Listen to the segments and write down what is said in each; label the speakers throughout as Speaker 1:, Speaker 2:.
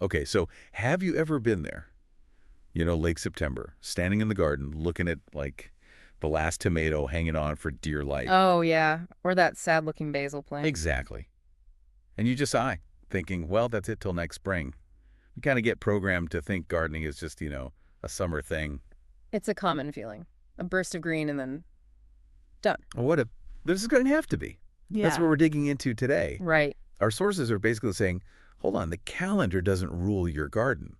Speaker 1: Okay, so have you ever been there? Late September, standing in the garden, looking at, like, the last tomato hanging on for dear life.
Speaker 2: Oh, yeah. Or that sad-looking basil plant.
Speaker 1: Exactly. And you just sigh, thinking, well, that's it till next spring. We kind of get programmed to think gardening is just, a summer thing.
Speaker 2: It's a common feeling. A burst of green and then done.
Speaker 1: Well, what if this is going to have to be? That's what
Speaker 2: Yeah.
Speaker 1: we're digging into today.
Speaker 2: Right.
Speaker 1: Our sources are basically saying, hold on, the calendar doesn't rule your garden.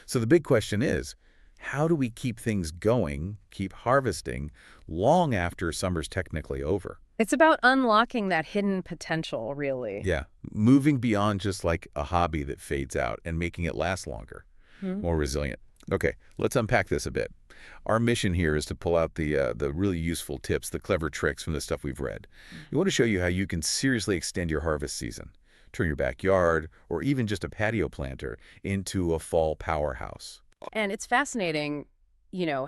Speaker 1: So the big question is, how do we keep things going, keep harvesting, long after summer's technically over?
Speaker 2: It's about unlocking that hidden potential, really.
Speaker 1: Yeah, moving beyond just like a hobby that fades out and making it last longer,
Speaker 2: Hmm.
Speaker 1: more resilient. Okay, let's unpack this a bit. Our mission here is to pull out the really useful tips, the clever tricks from the stuff we've read. We want to show you how you can seriously extend your harvest season, turn your backyard, or even just a patio planter, into a fall powerhouse.
Speaker 2: And it's fascinating,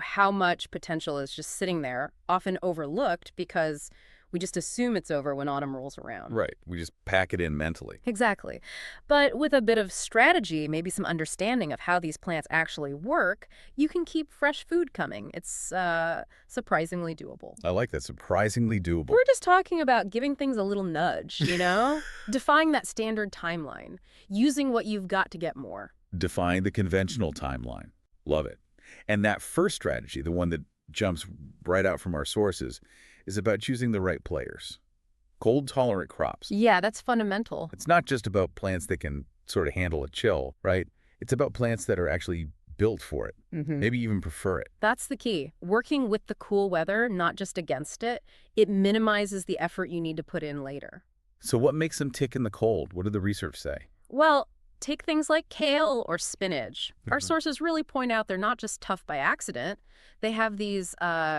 Speaker 2: how much potential is just sitting there, often overlooked because we just assume it's over when autumn rolls around.
Speaker 1: Right, we just pack it in mentally.
Speaker 2: Exactly. But with a bit of strategy, maybe some understanding of how these plants actually work, you can keep fresh food coming. It's surprisingly doable.
Speaker 1: I like that, surprisingly doable.
Speaker 2: We're just talking about giving things a little nudge, defying that standard timeline, using what you've got to get more.
Speaker 1: Defying the conventional timeline. Love it. And that first strategy, the one that jumps right out from our sources, is about choosing the right players. Cold-tolerant crops.
Speaker 2: Yeah, that's fundamental.
Speaker 1: It's not just about plants that can sort of handle a chill, right? It's about plants that are actually built for it, maybe even prefer it.
Speaker 2: That's the key. Working with the cool weather, not just against it, it minimizes the effort you need to put in later.
Speaker 1: So what makes them tick in the cold? What did the research say?
Speaker 2: Well, take things like kale or spinach. Our
Speaker 1: Mhm.
Speaker 2: sources really point out they're not just tough by accident. They have these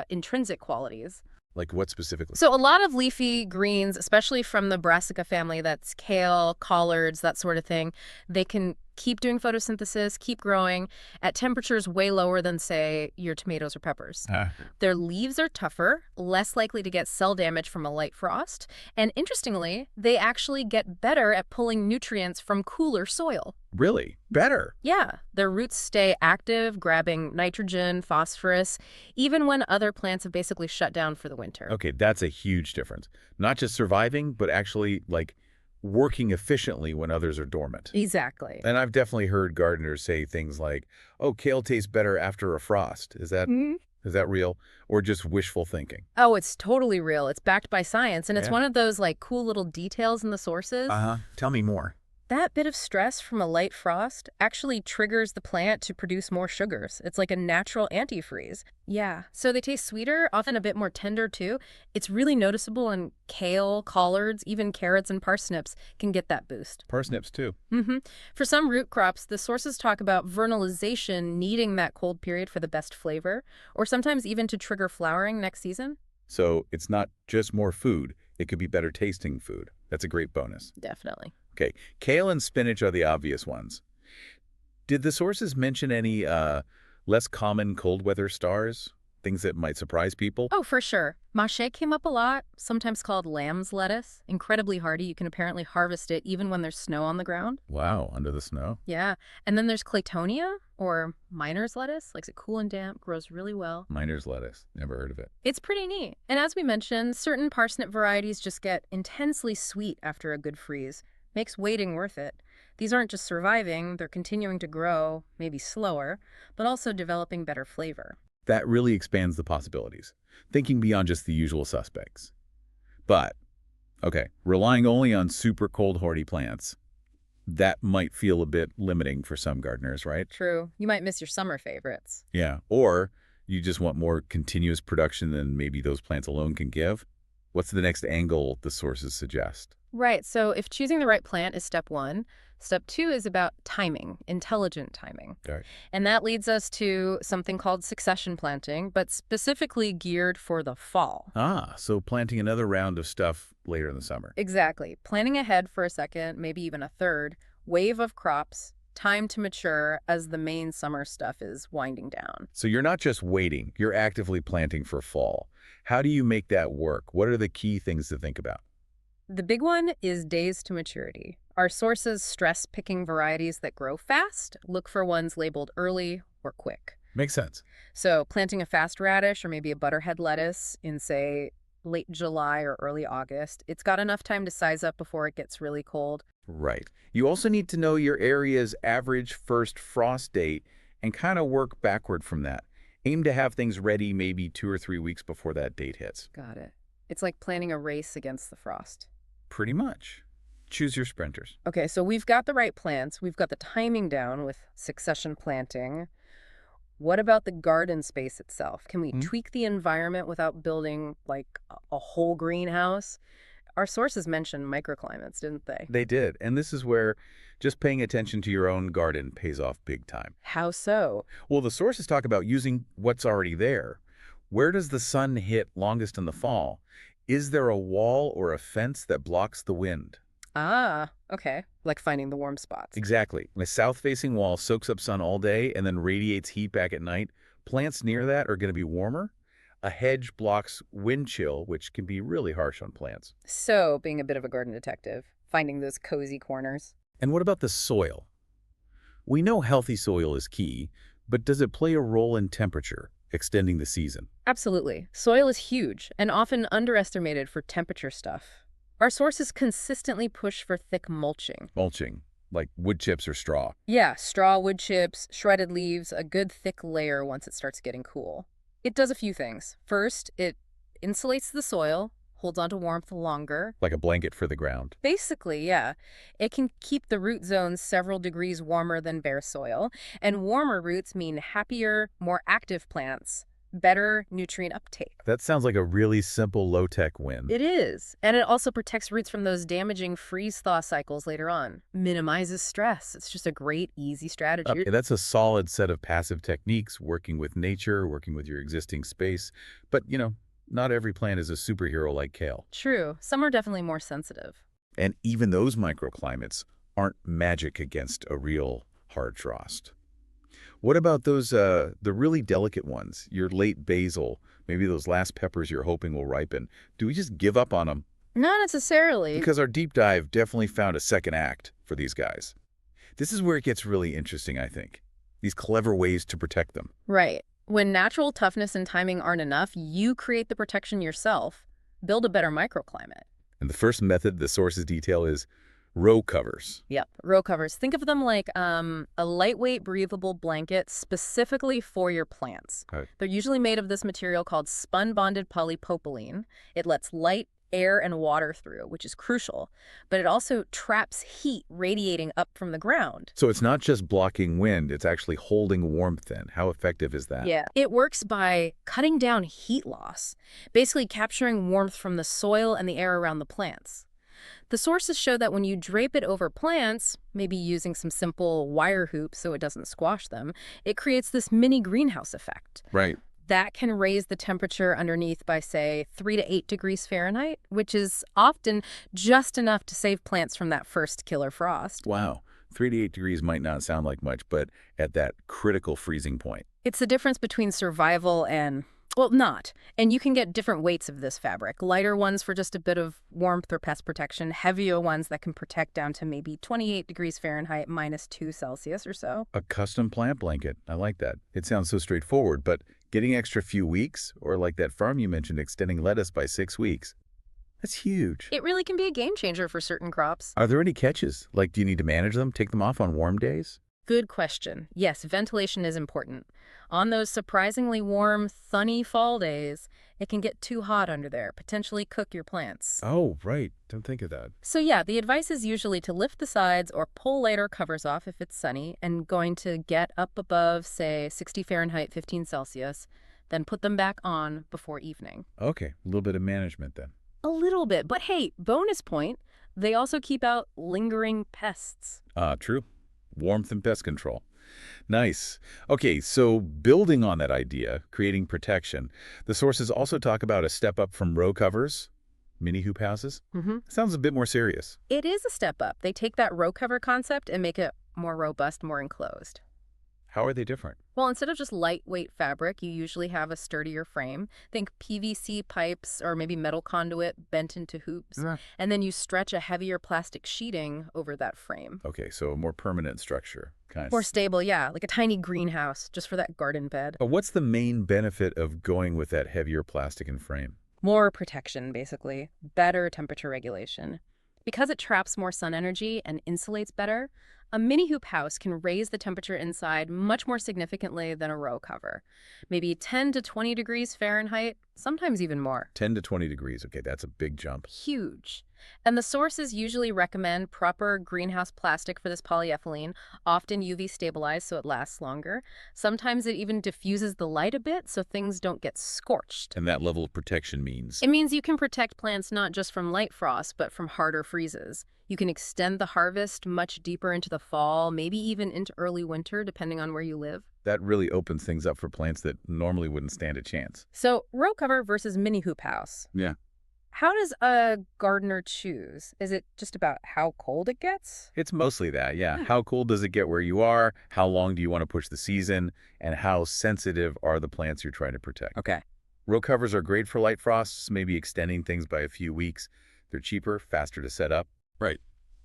Speaker 2: intrinsic qualities.
Speaker 1: Like what specifically?
Speaker 2: So a lot of leafy greens, especially from the brassica family, that's kale, collards, that sort of thing, they can keep doing photosynthesis, keep growing at temperatures way lower than, say, your tomatoes or peppers.
Speaker 1: Ah,
Speaker 2: Their leaves are tougher, less likely to get cell damage from a light frost, and interestingly, they actually get better at pulling nutrients from cooler soil.
Speaker 1: really? Better.
Speaker 2: Yeah, their roots stay active, grabbing nitrogen, phosphorus, even when other plants have basically shut down for the winter.
Speaker 1: Okay, that's a huge difference. Not just surviving, but actually, like, working efficiently when others are dormant.
Speaker 2: Exactly.
Speaker 1: And I've definitely heard gardeners say things like, oh, kale tastes better after a frost. Is that real? Or just wishful thinking?
Speaker 2: Oh, it's totally real. It's backed by science, and it's
Speaker 1: Yeah.
Speaker 2: one of those like cool little details in the sources.
Speaker 1: Uh-huh. Tell me more.
Speaker 2: That bit of stress from a light frost actually triggers the plant to produce more sugars. It's like a natural antifreeze. Yeah, so they taste sweeter, often a bit more tender too. It's really noticeable in kale, collards, even carrots and parsnips can get that boost.
Speaker 1: Parsnips, too.
Speaker 2: For some root crops, the sources talk about vernalization needing that cold period for the best flavor, or sometimes even to trigger flowering next season.
Speaker 1: So it's not just more food. It could be better tasting food. That's a great bonus.
Speaker 2: Definitely.
Speaker 1: Okay, kale and spinach are the obvious ones. Did the sources mention any less common cold weather stars? Things that might surprise people?
Speaker 2: Oh, for sure. Mache came up a lot, sometimes called lamb's lettuce. Incredibly hardy. You can apparently harvest it even when there's snow on the ground.
Speaker 1: Wow, under the snow.
Speaker 2: Yeah. And then there's claytonia, or miner's lettuce. Likes it cool and damp, grows really well.
Speaker 1: Miner's lettuce. Never heard of it.
Speaker 2: It's pretty neat. And as we mentioned, certain parsnip varieties just get intensely sweet after a good freeze. Makes waiting worth it. These aren't just surviving, they're continuing to grow, maybe slower, but also developing better flavor.
Speaker 1: That really expands the possibilities, thinking beyond just the usual suspects. But, okay, relying only on super cold hardy plants, that might feel a bit limiting for some gardeners, right?
Speaker 2: True. You might miss your summer favorites.
Speaker 1: Yeah, or you just want more continuous production than maybe those plants alone can give. What's the next angle the sources suggest?
Speaker 2: Right. So if choosing the right plant is step one, step two is about timing, intelligent timing.
Speaker 1: All right.
Speaker 2: And that leads us to something called succession planting, but specifically geared for the fall.
Speaker 1: Ah, so planting another round of stuff later in the summer.
Speaker 2: Exactly. Planning ahead for a second, maybe even a third, wave of crops, time to mature as the main summer stuff is winding down.
Speaker 1: So you're not just waiting, you're actively planting for fall. How do you make that work? What are the key things to think about?
Speaker 2: The big one is days to maturity. Our sources stress picking varieties that grow fast. Look for ones labeled early or quick.
Speaker 1: Makes sense.
Speaker 2: So planting a fast radish or maybe a butterhead lettuce in, say, late July or early August, it's got enough time to size up before it gets really cold.
Speaker 1: Right. You also need to know your area's average first frost date and kind of work backward from that. Aim to have things ready maybe 2 or 3 weeks before that date hits.
Speaker 2: Got it. It's like planning a race against the frost.
Speaker 1: Pretty much. Choose your sprinters.
Speaker 2: Okay, so we've got the right plants. We've got the timing down with succession planting. What about the garden space itself? Can we tweak the environment without building like a whole greenhouse? Our sources mentioned microclimates, didn't they?
Speaker 1: They did. And this is where just paying attention to your own garden pays off big time.
Speaker 2: How so?
Speaker 1: Well, the sources talk about using what's already there. Where does the sun hit longest in the fall? Is there a wall or a fence that blocks the wind?
Speaker 2: Ah, okay. Like finding the warm spots.
Speaker 1: Exactly. When a south-facing wall soaks up sun all day and then radiates heat back at night, plants near that are going to be warmer. A hedge blocks wind chill, which can be really harsh on plants.
Speaker 2: So, being a bit of a garden detective, finding those cozy corners.
Speaker 1: And what about the soil? We know healthy soil is key, but does it play a role in temperature, extending the season?
Speaker 2: Absolutely. Soil is huge and often underestimated for temperature stuff. Our sources consistently push for thick mulching.
Speaker 1: Mulching, like wood chips or straw.
Speaker 2: Yeah, straw, wood chips, shredded leaves, a good thick layer once it starts getting cool. It does a few things. First, it insulates the soil, holds onto warmth longer.
Speaker 1: Like a blanket for the ground.
Speaker 2: Basically, yeah. It can keep the root zones several degrees warmer than bare soil, and warmer roots mean happier, more active plants, better nutrient uptake.
Speaker 1: That sounds like a really simple low-tech win.
Speaker 2: It is. And it also protects roots from those damaging freeze-thaw cycles later on. Minimizes stress. It's just a great, easy strategy.
Speaker 1: Okay, that's a solid set of passive techniques, working with nature, working with your existing space. But, not every plant is a superhero like kale.
Speaker 2: True. Some are definitely more sensitive.
Speaker 1: And even those microclimates aren't magic against a real hard frost. What about those, the really delicate ones, your late basil, maybe those last peppers you're hoping will ripen? Do we just give up on them?
Speaker 2: Not necessarily.
Speaker 1: Because our deep dive definitely found a second act for these guys. This is where it gets really interesting, I think. These clever ways to protect them.
Speaker 2: Right. When natural toughness and timing aren't enough, you create the protection yourself. Build a better microclimate.
Speaker 1: And the first method the sources detail is row covers.
Speaker 2: Yep, row covers. Think of them like a lightweight, breathable blanket specifically for your plants.
Speaker 1: Okay.
Speaker 2: They're usually made of this material called spun-bonded polypropylene. It lets light, air, and water through, which is crucial. But it also traps heat radiating up from the ground.
Speaker 1: So it's not just blocking wind, it's actually holding warmth in. How effective is that?
Speaker 2: Yeah. It works by cutting down heat loss, basically capturing warmth from the soil and the air around the plants. The sources show that when you drape it over plants, maybe using some simple wire hoops so it doesn't squash them, it creates this mini greenhouse effect.
Speaker 1: Right.
Speaker 2: That can raise the temperature underneath by, say, 3 to 8 degrees Fahrenheit, which is often just enough to save plants from that first killer frost.
Speaker 1: Wow. 3 to 8 degrees might not sound like much, but at that critical freezing point.
Speaker 2: It's the difference between survival and, well, not. And you can get different weights of this fabric. Lighter ones for just a bit of warmth or pest protection, heavier ones that can protect down to maybe 28 degrees Fahrenheit, -2 Celsius or so.
Speaker 1: A custom plant blanket. I like that. It sounds so straightforward, but getting extra few weeks, or like that farm you mentioned, extending lettuce by 6 weeks, that's huge.
Speaker 2: It really can be a game changer for certain crops.
Speaker 1: Are there any catches? Like, do you need to manage them, take them off on warm days?
Speaker 2: Good question. Yes, ventilation is important. On those surprisingly warm, sunny fall days, it can get too hot under there, potentially cook your plants.
Speaker 1: Oh, right. Don't think of that.
Speaker 2: So yeah, the advice is usually to lift the sides or pull lighter covers off if it's sunny and going to get up above, say, 60 Fahrenheit, 15 Celsius, then put them back on before evening.
Speaker 1: Okay, a little bit of management then.
Speaker 2: A little bit, but hey, bonus point, they also keep out lingering pests.
Speaker 1: True. Warmth and pest control. Nice. Okay, so building on that idea, creating protection, the sources also talk about a step up from row covers, mini hoop houses. Sounds a bit more serious.
Speaker 2: It is a step up. They take that row cover concept and make it more robust, more enclosed.
Speaker 1: How are they different?
Speaker 2: Well, instead of just lightweight fabric, you usually have a sturdier frame. Think PVC pipes or maybe metal conduit bent into hoops.
Speaker 1: Yeah.
Speaker 2: And then you stretch a heavier plastic sheeting over that frame.
Speaker 1: Okay, so a more permanent structure. Kind
Speaker 2: More
Speaker 1: of.
Speaker 2: stable, yeah, like a tiny greenhouse just for that garden bed.
Speaker 1: What's the main benefit of going with that heavier plastic and frame?
Speaker 2: More protection, basically. Better temperature regulation. Because it traps more sun energy and insulates better, a mini hoop house can raise the temperature inside much more significantly than a row cover. Maybe 10 to 20 degrees Fahrenheit, sometimes even more.
Speaker 1: 10 to 20 degrees. Okay, that's a big jump.
Speaker 2: Huge. And the sources usually recommend proper greenhouse plastic for this polyethylene, often UV stabilized so it lasts longer. Sometimes it even diffuses the light a bit so things don't get scorched.
Speaker 1: And that level of protection means?
Speaker 2: It means you can protect plants not just from light frost, but from harder freezes. You can extend the harvest much deeper into the fall, maybe even into early winter, depending on where you live.
Speaker 1: That really opens things up for plants that normally wouldn't stand a chance.
Speaker 2: So, row cover versus mini hoop house.
Speaker 1: Yeah.
Speaker 2: How does a gardener choose? Is it just about how cold it gets?
Speaker 1: It's mostly that, yeah. How cold does it get where you are? How long do you want to push the season? And how sensitive are the plants you're trying to protect?
Speaker 2: Okay.
Speaker 1: Row covers are great for light frosts, maybe extending things by a few weeks. They're cheaper, faster to set up. Right.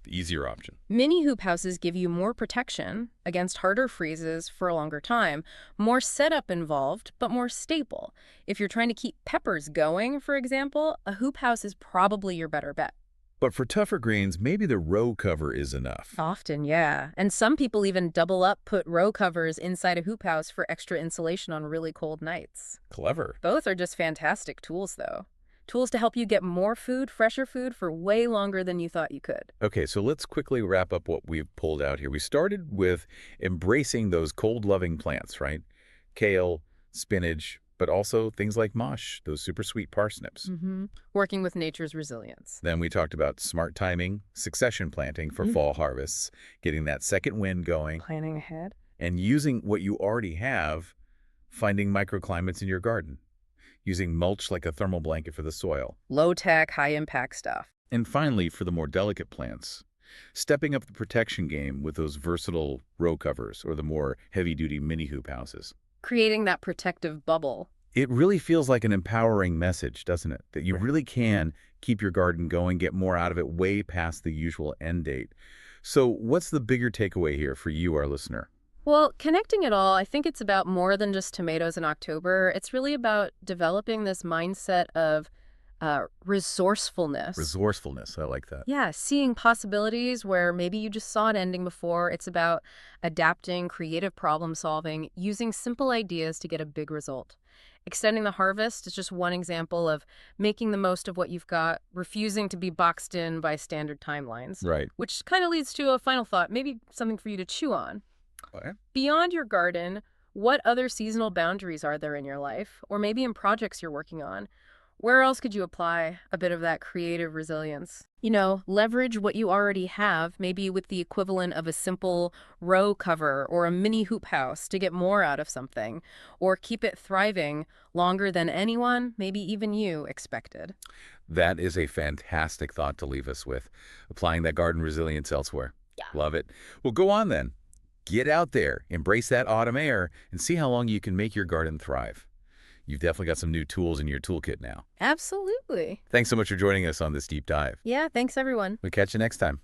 Speaker 1: The easier option.
Speaker 2: Mini hoop houses give you more protection against harder freezes for a longer time, more setup involved, but more stable. If you're trying to keep peppers going, for example, a hoop house is probably your better bet.
Speaker 1: But for tougher greens, maybe the row cover is enough.
Speaker 2: Often, yeah. And some people even double up, put row covers inside a hoop house for extra insulation on really cold nights.
Speaker 1: Clever.
Speaker 2: Both are just fantastic tools, though. Tools to help you get more food, fresher food, for way longer than you thought you could.
Speaker 1: Okay, so let's quickly wrap up what we've pulled out here. We started with embracing those cold-loving plants, right? Kale, spinach, but also things like mosh, those super sweet parsnips.
Speaker 2: Working with nature's resilience.
Speaker 1: Then we talked about smart timing, succession planting for fall harvests, getting that second wind going,
Speaker 2: Planning ahead.
Speaker 1: and using what you already have, finding microclimates in your garden, using mulch like a thermal blanket for the soil.
Speaker 2: Low-tech, high-impact stuff.
Speaker 1: And finally, for the more delicate plants, stepping up the protection game with those versatile row covers or the more heavy-duty mini hoop houses.
Speaker 2: Creating that protective bubble.
Speaker 1: It really feels like an empowering message, doesn't it? That you really can keep your garden going, get more out of it way past the usual end date. So what's the bigger takeaway here for you, our listener?
Speaker 2: Well, connecting it all, I think it's about more than just tomatoes in October. It's really about developing this mindset of resourcefulness.
Speaker 1: Resourcefulness, I like that.
Speaker 2: Yeah, seeing possibilities where maybe you just saw it ending before. It's about adapting, creative problem solving, using simple ideas to get a big result. Extending the harvest is just one example of making the most of what you've got, refusing to be boxed in by standard timelines.
Speaker 1: Right.
Speaker 2: Which kind of leads to a final thought, maybe something for you to chew on.
Speaker 1: Okay.
Speaker 2: Beyond your garden, what other seasonal boundaries are there in your life, or maybe in projects you're working on? Where else could you apply a bit of that creative resilience? You know, leverage what you already have, maybe with the equivalent of a simple row cover or a mini hoop house to get more out of something, or keep it thriving longer than anyone, maybe even you, expected.
Speaker 1: That is a fantastic thought to leave us with, applying that garden resilience elsewhere.
Speaker 2: Yeah.
Speaker 1: Love it. Well, go on then. Get out there, embrace that autumn air, and see how long you can make your garden thrive. You've definitely got some new tools in your toolkit now.
Speaker 2: Absolutely.
Speaker 1: Thanks so much for joining us on this deep dive.
Speaker 2: Yeah, thanks everyone.
Speaker 1: We'll catch you next time.